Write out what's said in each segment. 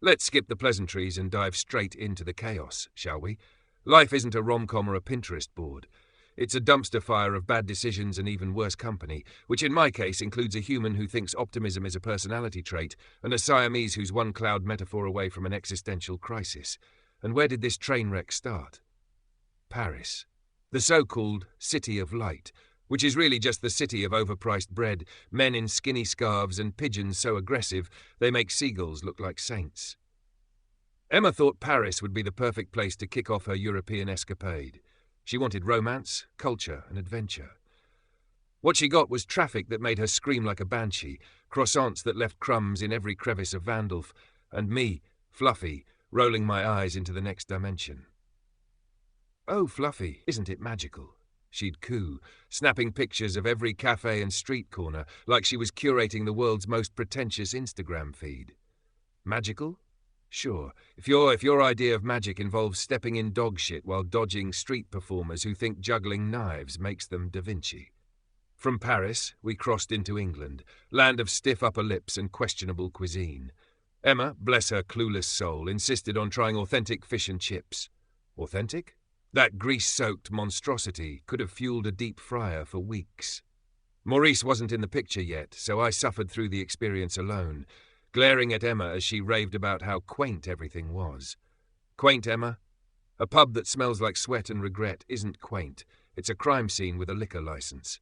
Let's skip the pleasantries and dive straight into the chaos, shall we? Life isn't a rom-com or a Pinterest board. It's a dumpster fire of bad decisions and even worse company, which in my case includes a human who thinks optimism is a personality trait and a Siamese who's one cloud metaphor away from an existential crisis. And where did this train wreck start? Paris. The so-called City of Light, which is really just the city of overpriced bread, men in skinny scarves and pigeons so aggressive they make seagulls look like saints. Emma thought Paris would be the perfect place to kick off her European escapade. She wanted romance, culture, and adventure. What she got was traffic that made her scream like a banshee, croissants that left crumbs in every crevice of Vandalf, and me, Fluffy, rolling my eyes into the next dimension. "Oh, Fluffy, isn't it magical?" She'd coo, snapping pictures of every cafe and street corner like she was curating the world's most pretentious Instagram feed. Magical? Sure, if your idea of magic involves stepping in dog shit while dodging street performers who think juggling knives makes them Da Vinci. From Paris, we crossed into England, land of stiff upper lips and questionable cuisine. Emma, bless her clueless soul, insisted on trying authentic fish and chips. Authentic? That grease-soaked monstrosity could have fueled a deep fryer for weeks. Maurice wasn't in the picture yet, so I suffered through the experience alone, glaring at Emma as she raved about how quaint everything was. Quaint, Emma? A pub that smells like sweat and regret isn't quaint. It's a crime scene with a liquor license.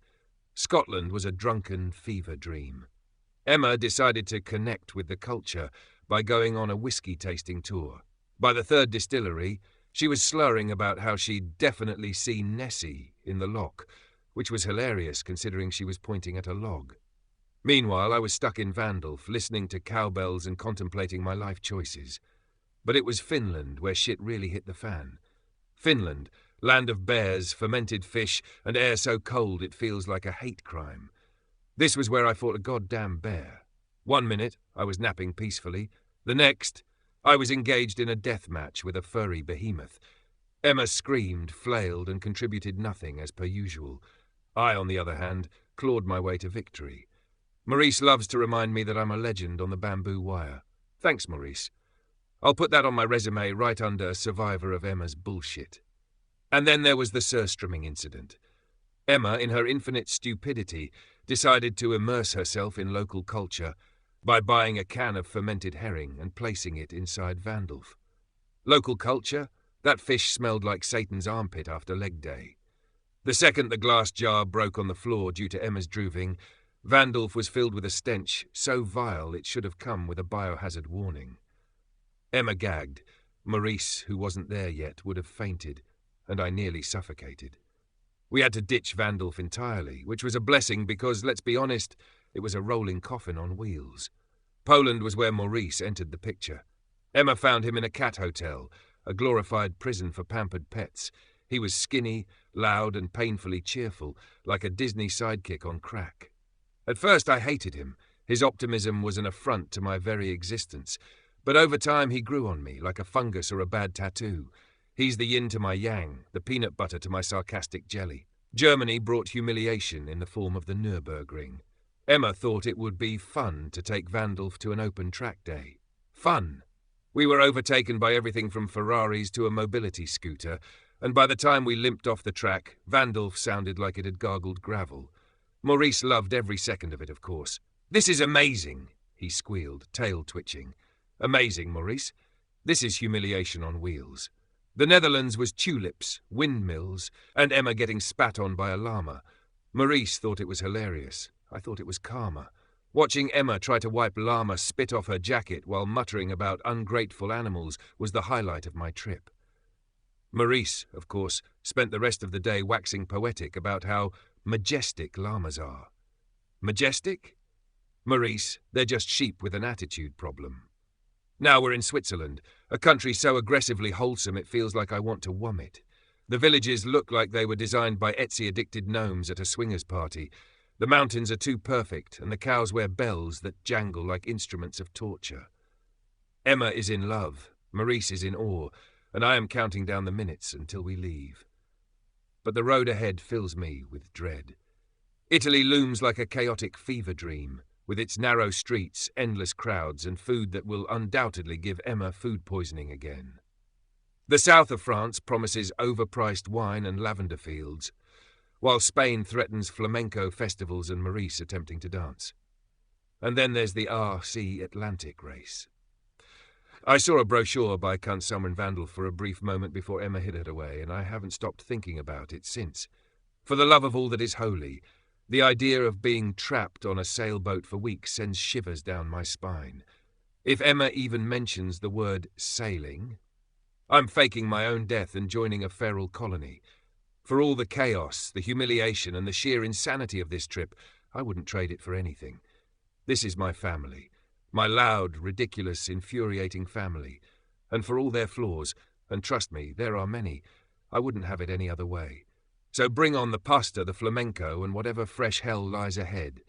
Scotland was a drunken fever dream. Emma decided to connect with the culture by going on a whiskey-tasting tour. By the third distillery, she was slurring about how she'd definitely seen Nessie in the lock, which was hilarious considering she was pointing at a log. Meanwhile, I was stuck in Vandalf, listening to cowbells and contemplating my life choices. But it was Finland where shit really hit the fan. Finland, land of bears, fermented fish, and air so cold it feels like a hate crime. This was where I fought a goddamn bear. 1 minute, I was napping peacefully. The next, I was engaged in a death match with a furry behemoth. Emma screamed, flailed, and contributed nothing as per usual. I, on the other hand, clawed my way to victory. Maurice loves to remind me that I'm a legend on the bamboo wire. Thanks, Maurice. I'll put that on my resume right under survivor of Emma's bullshit. And then there was the surströmming incident. Emma, in her infinite stupidity, decided to immerse herself in local culture by buying a can of fermented herring and placing it inside Vandalf. Local culture? That fish smelled like Satan's armpit after leg day. The second the glass jar broke on the floor due to Emma's drooving, Vandalf was filled with a stench so vile it should have come with a biohazard warning. Emma gagged. Maurice, who wasn't there yet, would have fainted, and I nearly suffocated. We had to ditch Vandalf entirely, which was a blessing because, let's be honest, it was a rolling coffin on wheels. Poland was where Maurice entered the picture. Emma found him in a cat hotel, a glorified prison for pampered pets. He was skinny, loud, and painfully cheerful, like a Disney sidekick on crack. At first I hated him. His optimism was an affront to my very existence. But over time he grew on me, like a fungus or a bad tattoo. He's the yin to my yang, the peanut butter to my sarcastic jelly. Germany brought humiliation in the form of the Nürburgring. Emma thought it would be fun to take Vandalf to an open track day. Fun! We were overtaken by everything from Ferraris to a mobility scooter, and by the time we limped off the track, Vandalf sounded like it had gargled gravel. Maurice loved every second of it, of course. "This is amazing," he squealed, tail twitching. "Amazing, Maurice. This is humiliation on wheels." The Netherlands was tulips, windmills, and Emma getting spat on by a llama. Maurice thought it was hilarious. I thought it was karma. Watching Emma try to wipe llama spit off her jacket while muttering about ungrateful animals was the highlight of my trip. Maurice, of course, spent the rest of the day waxing poetic about how majestic llamas are. Majestic? Maurice, they're just sheep with an attitude problem. Now we're in Switzerland, a country so aggressively wholesome it feels like I want to vomit. The villages look like they were designed by Etsy-addicted gnomes at a swingers party. The mountains are too perfect, and the cows wear bells that jangle like instruments of torture. Emma is in love, Maurice is in awe, and I am counting down the minutes until we leave. But the road ahead fills me with dread. Italy looms like a chaotic fever dream, with its narrow streets, endless crowds, and food that will undoubtedly give Emma food poisoning again. The south of France promises overpriced wine and lavender fields, while Spain threatens flamenco festivals and Maurice attempting to dance. And then there's the RC Atlantic race. I saw a brochure by Cunt Summer Vandal for a brief moment before Emma hid it away, and I haven't stopped thinking about it since. For the love of all that is holy, the idea of being trapped on a sailboat for weeks sends shivers down my spine. If Emma even mentions the word sailing, I'm faking my own death and joining a feral colony. For all the chaos, the humiliation, and the sheer insanity of this trip, I wouldn't trade it for anything. This is my family, my loud, ridiculous, infuriating family, and for all their flaws, and trust me, there are many, I wouldn't have it any other way. So bring on the pasta, the flamenco, and whatever fresh hell lies ahead.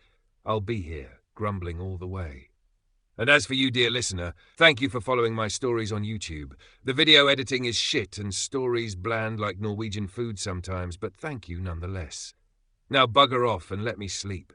I'll be here, grumbling all the way. And as for you, dear listener, thank you for following my stories on YouTube. The video editing is shit and stories bland like Norwegian food sometimes, but thank you nonetheless. Now bugger off and let me sleep.